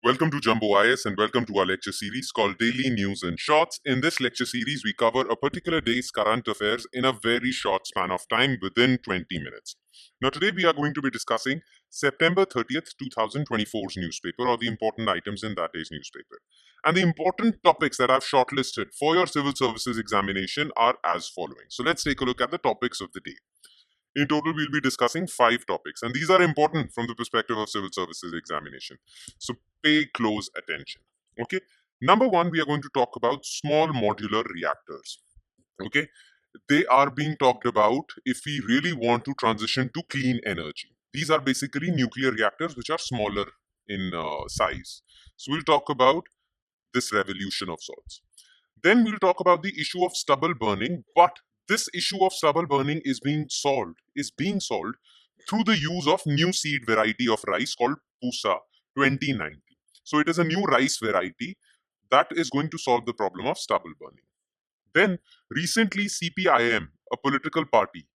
Welcome to Jumbo IS and welcome to our lecture series called Daily News in Shorts. In this lecture series, we cover a particular day's current affairs in a very short span of time within 20 minutes. Now, today we are going to be discussing September 30th, 2024's newspaper or the important items in that day's newspaper. And the important topics that I've shortlisted for your civil services examination are as following. So let's take a look at the topics of the day. In total, we'll be discussing 5 topics, and these are important from the perspective of civil services examination. So pay close attention. Okay. Number 1, we are going to talk about small modular reactors. Okay. They are being talked about if we really want to transition to clean energy. These are basically nuclear reactors which are smaller in size. So we'll talk about this revolution of sorts. Then we'll talk about the issue of stubble burning, but this issue of stubble burning is being solved through the use of new seed variety of rice called Pusa 2090. So it is a new rice variety that is going to solve the problem of stubble burning. Then recently CPIM, a political party,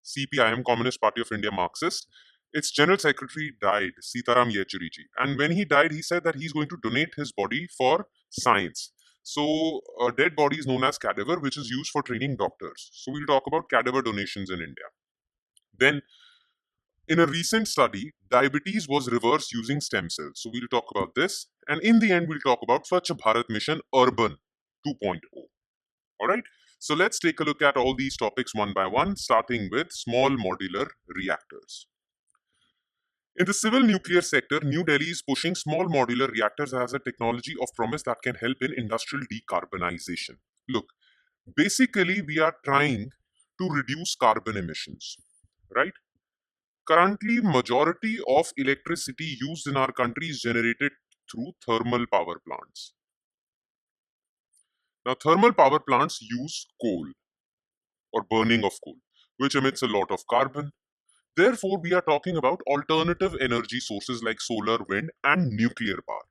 CPIM, Communist Party of India Marxist, its general secretary died, Sitaram Yechuryji. And when he died, he said that he's going to donate his body for science. So a dead body is known as cadaver, which is used for training doctors. So we'll talk about cadaver donations in India. Then in a recent study, diabetes was reversed using stem cells. So we'll talk about this. And in the end, we'll talk about Swachha Bharat Mission Urban 2.0. All right. So let's take a look at all these topics one by one, starting with small modular reactors. In the civil nuclear sector, New Delhi is pushing small modular reactors as a technology of promise that can help in industrial decarbonization. Look, basically, we are trying to reduce carbon emissions, right? Currently, majority of electricity used in our country is generated through thermal power plants. Now, thermal power plants use coal or burning of coal, which emits a lot of carbon. Therefore, we are talking about alternative energy sources like solar, wind, and nuclear power.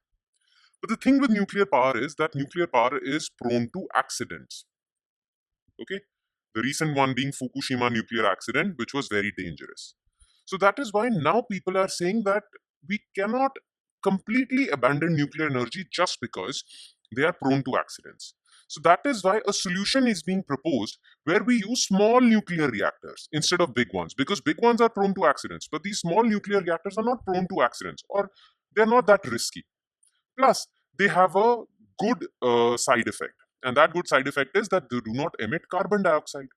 But the thing with nuclear power is that nuclear power is prone to accidents. Okay? The recent one being Fukushima nuclear accident, which was very dangerous. So that is why now people are saying that we cannot completely abandon nuclear energy just because they are prone to accidents. So that is why a solution is being proposed where we use small nuclear reactors instead of big ones, because big ones are prone to accidents, but these small nuclear reactors are not prone to accidents, or they're not that risky. Plus, they have a good side effect, and that good side effect is that they do not emit carbon dioxide.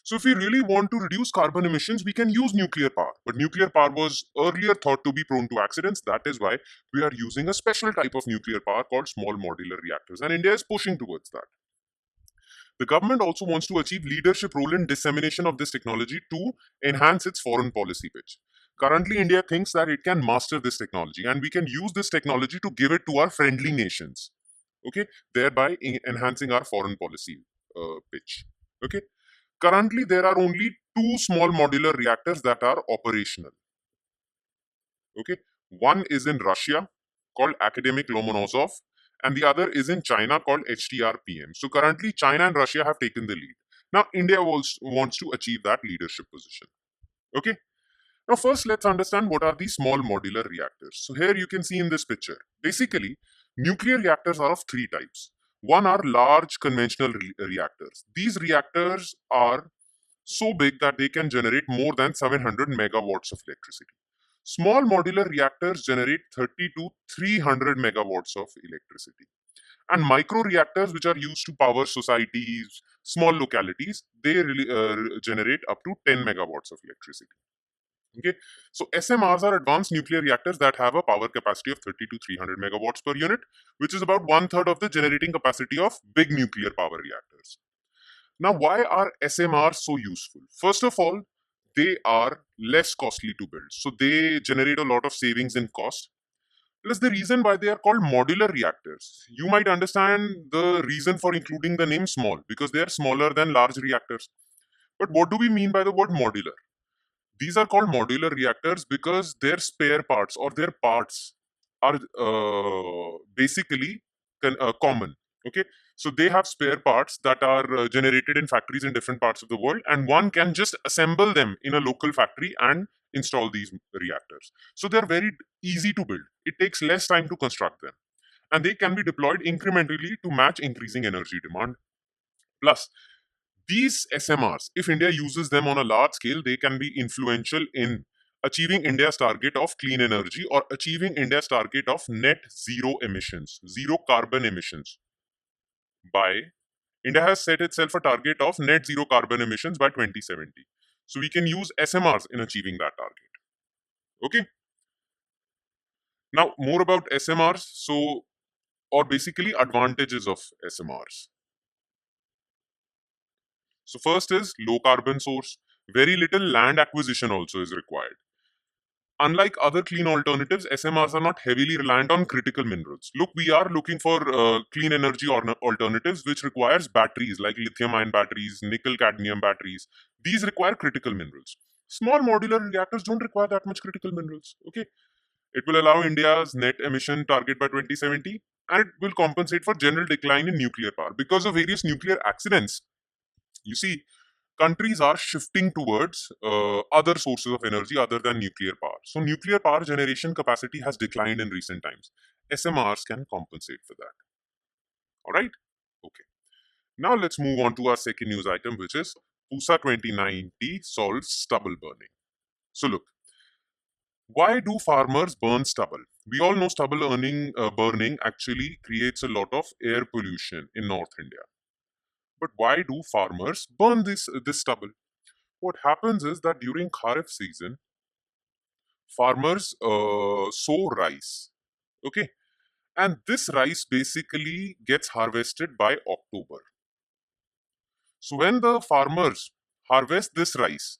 So if we really want to reduce carbon emissions, we can use nuclear power. But nuclear power was earlier thought to be prone to accidents. That is why we are using a special type of nuclear power called small modular reactors. And India is pushing towards that. The government also wants to achieve leadership role in dissemination of this technology to enhance its foreign policy pitch. Currently, India thinks that it can master this technology and we can use this technology to give it to our friendly nations. Okay, thereby enhancing our foreign policy pitch. Okay. Currently, there are only 2 small modular reactors that are operational. Okay, one is in Russia called Academic Lomonosov, and the other is in China called HTRPM. So currently, China and Russia have taken the lead. Now, India wants to achieve that leadership position. Okay. Now, first, let's understand what are these small modular reactors. So here you can see in this picture, basically, nuclear reactors are of 3 types. One are large conventional reactors. These reactors are so big that they can generate more than 700 megawatts of electricity. Small modular reactors generate 30 to 300 megawatts of electricity. And micro reactors, which are used to power societies, small localities, they generate up to 10 megawatts of electricity. Okay, so SMRs are advanced nuclear reactors that have a power capacity of 30 to 300 megawatts per unit, which is about 1/3 of the generating capacity of big nuclear power reactors. Now, why are SMRs so useful? First of all, they are less costly to build. So they generate a lot of savings in cost. Plus, the reason why they are called modular reactors. You might understand the reason for including the name small, because they are smaller than large reactors. But what do we mean by the word modular? These are called modular reactors because their spare parts or their parts are basically common. Okay, so they have spare parts that are generated in factories in different parts of the world, and one can just assemble them in a local factory and install these reactors. So they're very easy to build. It takes less time to construct them. And they can be deployed incrementally to match increasing energy demand. Plus, these SMRs, if India uses them on a large scale, they can be influential in achieving India's target of clean energy or achieving India's target of net zero emissions, zero carbon emissions. By India has set itself a target of net zero carbon emissions by 2070. So we can use SMRs in achieving that target. Okay. Now, more about SMRs. So, or basically advantages of SMRs. So first is low carbon source. Very little land acquisition also is required. Unlike other clean alternatives, SMRs are not heavily reliant on critical minerals. Look, we are looking for clean energy alternatives which requires batteries like lithium-ion batteries, nickel-cadmium batteries. These require critical minerals. Small modular reactors don't require that much critical minerals. Okay, it will allow India's net emission target by 2070, and it will compensate for general decline in nuclear power because of various nuclear accidents. You see, countries are shifting towards other sources of energy other than nuclear power. So, nuclear power generation capacity has declined in recent times. SMRs can compensate for that. All right? Okay. Now, let's move on to our second news item, which is PUSA 2090 solves stubble burning. So, look, why do farmers burn stubble? We all know stubble burning actually creates a lot of air pollution in North India. But why do farmers burn this stubble? What happens is that during Kharif season, farmers sow rice. Okay. And this rice basically gets harvested by October. So when the farmers harvest this rice,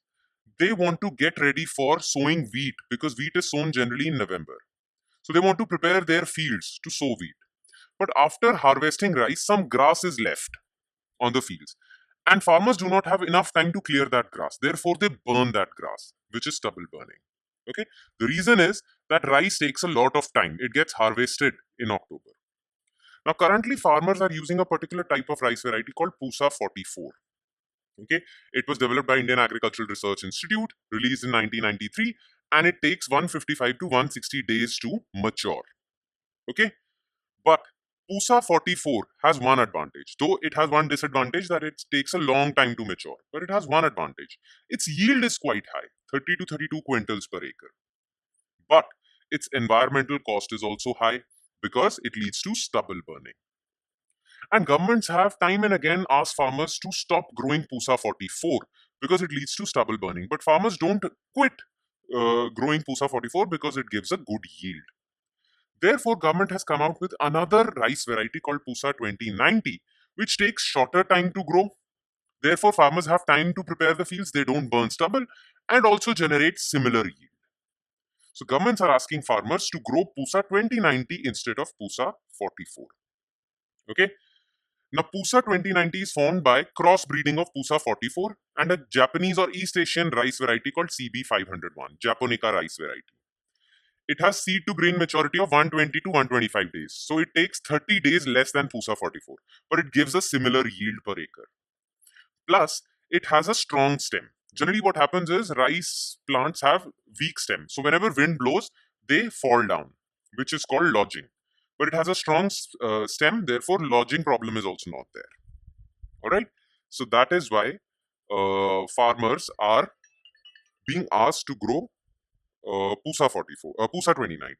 they want to get ready for sowing wheat because wheat is sown generally in November. So they want to prepare their fields to sow wheat. But after harvesting rice, some grass is left on the fields. And farmers do not have enough time to clear that grass. Therefore, they burn that grass, which is stubble burning. Okay. The reason is that rice takes a lot of time. It gets harvested in October. Now, currently, farmers are using a particular type of rice variety called PUSA 44. Okay. It was developed by Indian Agricultural Research Institute, released in 1993, and it takes 155 to 160 days to mature. Okay. But PUSA 44 has one advantage, though it has one disadvantage that it takes a long time to mature. But it has one advantage. Its yield is quite high, 30 to 32 quintals per acre. But its environmental cost is also high because it leads to stubble burning. And governments have time and again asked farmers to stop growing PUSA 44 because it leads to stubble burning. But farmers don't quit growing PUSA 44 because it gives a good yield. Therefore, government has come out with another rice variety called PUSA 2090, which takes shorter time to grow. Therefore, farmers have time to prepare the fields, they don't burn stubble, and also generate similar yield. So, governments are asking farmers to grow PUSA 2090 instead of PUSA 44. Okay. Now, PUSA 2090 is formed by crossbreeding of PUSA 44 and a Japanese or East Asian rice variety called CB 501, Japonica rice variety. It has seed to grain maturity of 120 to 125 days. So it takes 30 days less than PUSA 44, but it gives a similar yield per acre. Plus, it has a strong stem. Generally, what happens is rice plants have weak stem. So whenever wind blows, they fall down, which is called lodging. But it has a strong stem, therefore, lodging problem is also not there. All right. So that is why farmers are being asked to grow PUSA 44, PUSA 2090.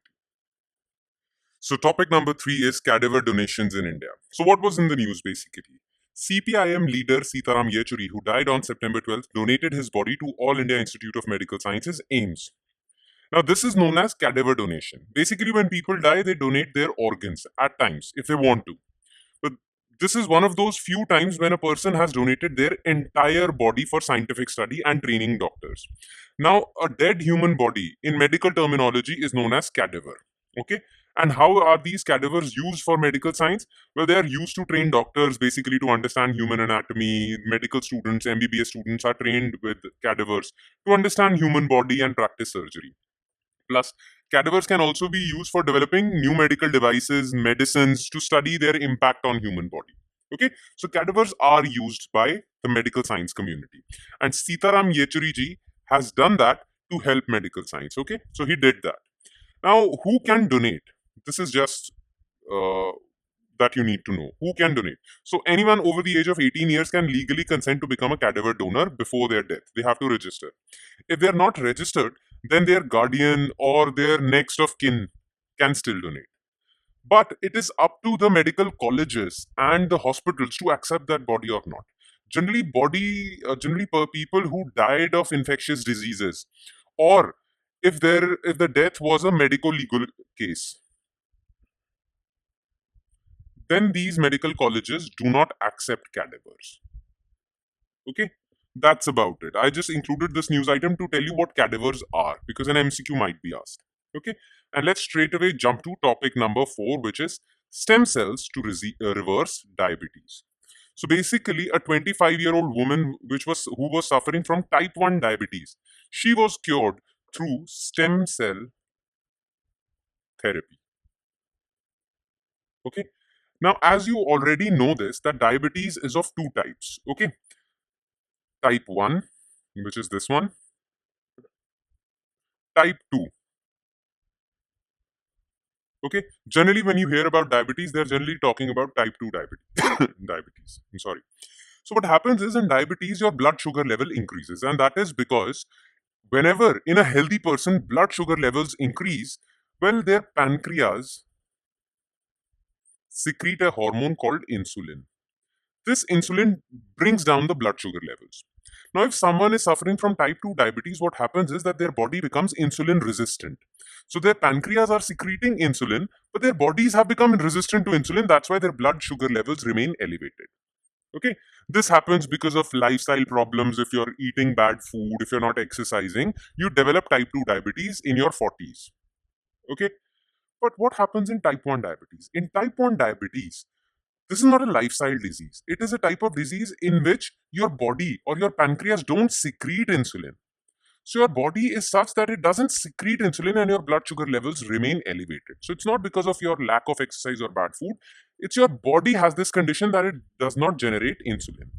So topic number 3 is cadaver donations in India. So what was in the news basically? CPIM leader Sitaram Yechuri, who died on September 12th, donated his body to All India Institute of Medical Sciences, AIMS. Now this is known as cadaver donation. Basically when people die, they donate their organs at times if they want to. But this is one of those few times when a person has donated their entire body for scientific study and training doctors. Now, a dead human body in medical terminology is known as cadaver. Okay. And how are these cadavers used for medical science? Well, they are used to train doctors basically to understand human anatomy. Medical students, MBBS students are trained with cadavers to understand human body and practice surgery. Plus, cadavers can also be used for developing new medical devices, medicines to study their impact on human body. Okay, so cadavers are used by the medical science community. And Sitaram Yechuri ji has done that to help medical science. Okay, so he did that. Now, who can donate? This is just uh, that you need to know. Who can donate? So, anyone over the age of 18 years can legally consent to become a cadaver donor before their death. They have to register. If they are not registered, then their guardian or their next of kin can still donate. But it is up to the medical colleges and the hospitals to accept that body or not. Generally, per people who died of infectious diseases, or if the death was a medical legal case, then these medical colleges do not accept cadavers. Okay, that's about it. I just included this news item to tell you what cadavers are because an MCQ might be asked. Okay, and let's straight away jump to topic number 4, which is stem cells to reverse diabetes. So basically, a 25-year-old woman who was suffering from type 1 diabetes, she was cured through stem cell therapy. Okay. Now, as you already know this, that diabetes is of two types. Okay. Type 1, which is this one. Type 2. Okay. Generally, when you hear about diabetes, they're generally talking about type 2 diabetes. diabetes. I'm sorry. So what happens is in diabetes, your blood sugar level increases. And that is because whenever in a healthy person, blood sugar levels increase, well, their pancreas secrete a hormone called insulin. This insulin brings down the blood sugar levels. Now, if someone is suffering from type 2 diabetes, what happens is that their body becomes insulin resistant. So their pancreas are secreting insulin, but their bodies have become resistant to insulin. That's why their blood sugar levels remain elevated. Okay, this happens because of lifestyle problems. If you're eating bad food, if you're not exercising, you develop type 2 diabetes in your 40s. Okay, but what happens in type 1 diabetes? In type 1 diabetes, this is not a lifestyle disease. It is a type of disease in which your body or your pancreas don't secrete insulin. So your body is such that it doesn't secrete insulin and your blood sugar levels remain elevated. So it's not because of your lack of exercise or bad food. It's your body has this condition that it does not generate insulin.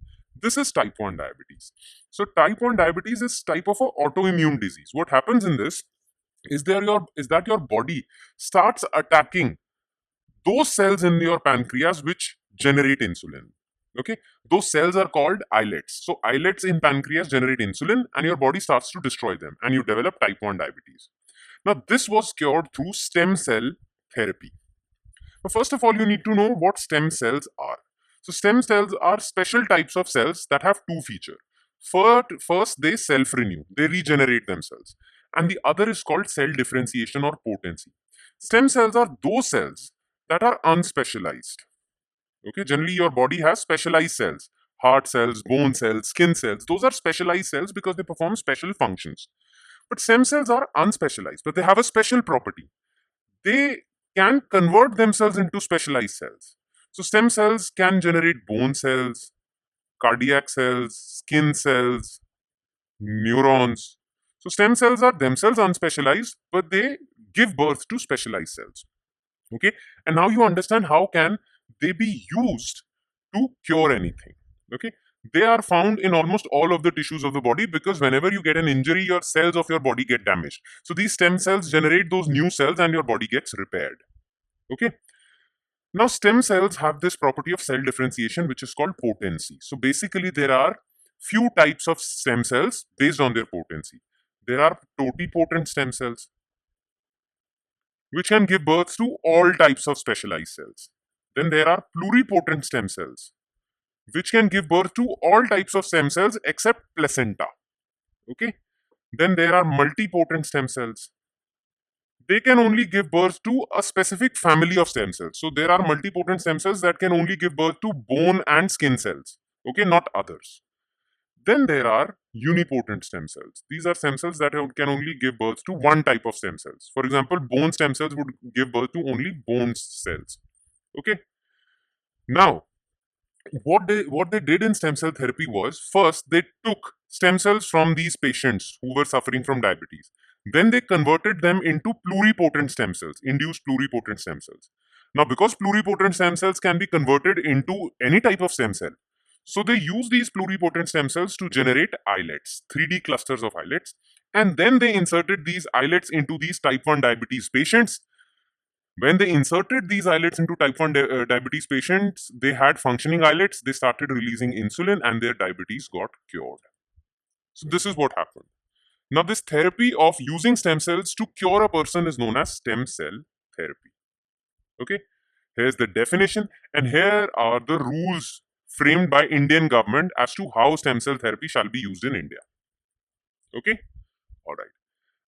This is type 1 diabetes. So type 1 diabetes is type of an autoimmune disease. What happens in this is that your body starts attacking those cells in your pancreas which generate insulin. Okay, those cells are called islets. So islets in pancreas generate insulin and your body starts to destroy them and you develop type 1 diabetes. Now this was cured through stem cell therapy. Now first of all, you need to know what stem cells are. So stem cells are special types of cells that have two features. First they self-renew, they regenerate themselves, and the other is called cell differentiation or potency. Stem cells are those cells that are unspecialized. Okay, generally your body has specialized cells, heart cells, bone cells, skin cells. Those are specialized cells because they perform special functions. But stem cells are unspecialized, but they have a special property. They can convert themselves into specialized cells. So stem cells can generate bone cells, cardiac cells, skin cells, neurons. So stem cells are themselves unspecialized, but they give birth to specialized cells. Okay, and now you understand how can they be used to cure anything. Okay, they are found in almost all of the tissues of the body because whenever you get an injury, your cells of your body get damaged. So these stem cells generate those new cells and your body gets repaired. Okay, now stem cells have this property of cell differentiation which is called potency. So basically there are few types of stem cells based on their potency. There are totipotent stem cells which can give birth to all types of specialized cells. Then there are pluripotent stem cells, which can give birth to all types of stem cells except placenta. Okay. Then there are multipotent stem cells. They can only give birth to a specific family of stem cells. So there are multipotent stem cells that can only give birth to bone and skin cells. Okay, not others. Then there are unipotent stem cells. These are stem cells that can only give birth to one type of stem cells. For example, bone stem cells would give birth to only bone cells. Okay. Now, what they did in stem cell therapy was first they took stem cells from these patients who were suffering from diabetes. Then they converted them into pluripotent stem cells, induced pluripotent stem cells. Now, because pluripotent stem cells can be converted into any type of stem cell, so they use these pluripotent stem cells to generate islets, 3D clusters of islets, And then they inserted these islets into these type 1 diabetes patients. When they inserted these islets into type 1 diabetes patients, they had functioning islets, they started releasing insulin, and their diabetes got cured. So this is what happened. Now, this therapy of using stem cells to cure a person is known as stem cell therapy. Okay, here's the definition, and here are the rules framed by Indian government as to how stem cell therapy shall be used in India. Okay, all right.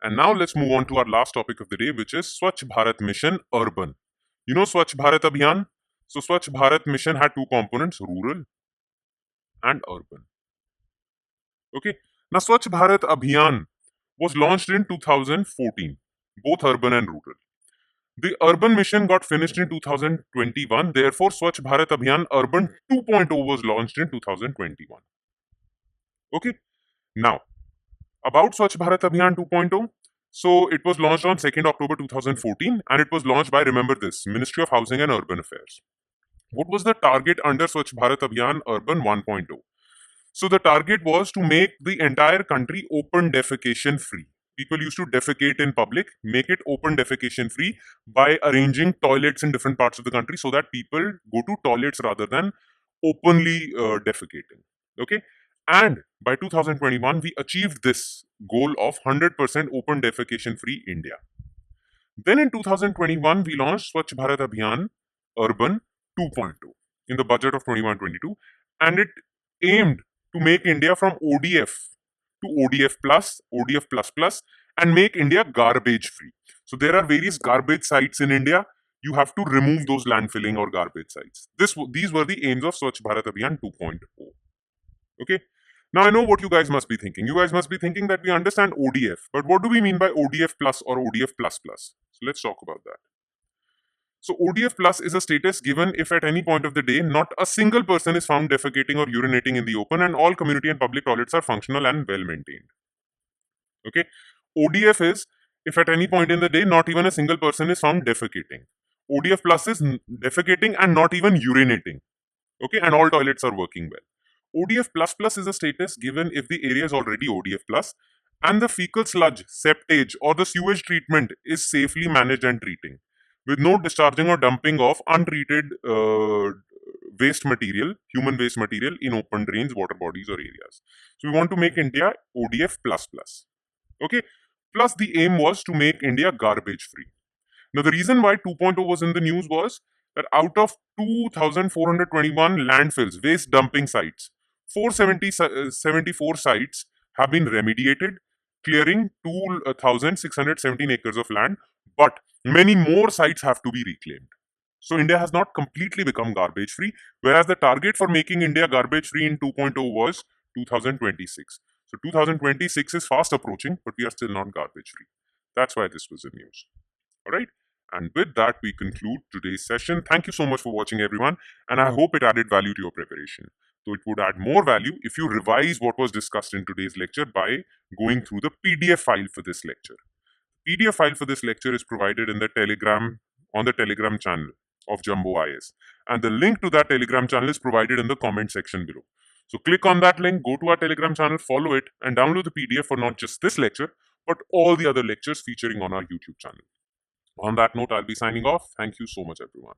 And now let's move on to our last topic of the day, which is Swachh Bharat Mission Urban. You know Swachh Bharat Abhiyan? So Swachh Bharat Mission had two components, rural and urban. Okay. Now Swachh Bharat Abhiyan was launched in 2014, both urban and rural. The urban mission got finished in 2021. Therefore, Swachh Bharat Abhiyan Urban 2.0 was launched in 2021. Okay. Now, about Swachh Bharat Abhiyan 2.0. So, it was launched on 2nd October 2014 and it was launched by, remember this, Ministry of Housing and Urban Affairs. What was the target under Swachh Bharat Abhiyan Urban 1.0? So, the target was to make the entire country open defecation free. People used to defecate in public, make it open defecation free by arranging toilets in different parts of the country so that people go to toilets rather than openly defecating. Okay, and by 2021 we achieved this goal of 100% open defecation free India. Then in 2021 we launched Swachh Bharat Abhiyan Urban 2.0 in the budget of 21-22, and it aimed to make India from ODF to ODF plus, ODF plus plus, and make India garbage free. So there are various garbage sites in India. You have to remove those landfilling or garbage sites. These were the aims of Swachh Bharat Abhiyan 2.0. Okay. Now I know what you guys must be thinking. You guys must be thinking that we understand ODF, but what do we mean by ODF plus or ODF plus plus? So let's talk about that. So ODF plus is a status given if at any point of the day not a single person is found defecating or urinating in the open and all community and public toilets are functional and well maintained. Okay. ODF is if at any point in the day not even a single person is found defecating. ODF plus is defecating and not even urinating. Okay, and all toilets are working well. ODF plus plus is a status given if the area is already ODF plus and the fecal sludge, septage or the sewage treatment is safely managed and treating, with no discharging or dumping of untreated waste material, human waste material in open drains, water bodies or areas. So we want to make India ODF plus plus. Okay, plus the aim was to make India garbage free. Now the reason why 2.0 was in the news was that out of 2,421 landfills, waste dumping sites, 474 sites have been remediated, clearing 2,617 acres of land, but many more sites have to be reclaimed. So India has not completely become garbage free, whereas the target for making India garbage free in 2.0 was 2026. So 2026 is fast approaching, but we are still not garbage free. That's why this was in news. All right. And with that, we conclude today's session. Thank you so much for watching, everyone. And I hope it added value to your preparation. So it would add more value if you revise what was discussed in today's lecture by going through the PDF file for this lecture. PDF file for this lecture is provided in the Telegram, on the Telegram channel of Jumbo IS. And the link to that Telegram channel is provided in the comment section below. So click on that link, go to our Telegram channel, follow it, and download the PDF for not just this lecture, but all the other lectures featuring on our YouTube channel. On that note, I'll be signing off. Thank you so much, everyone.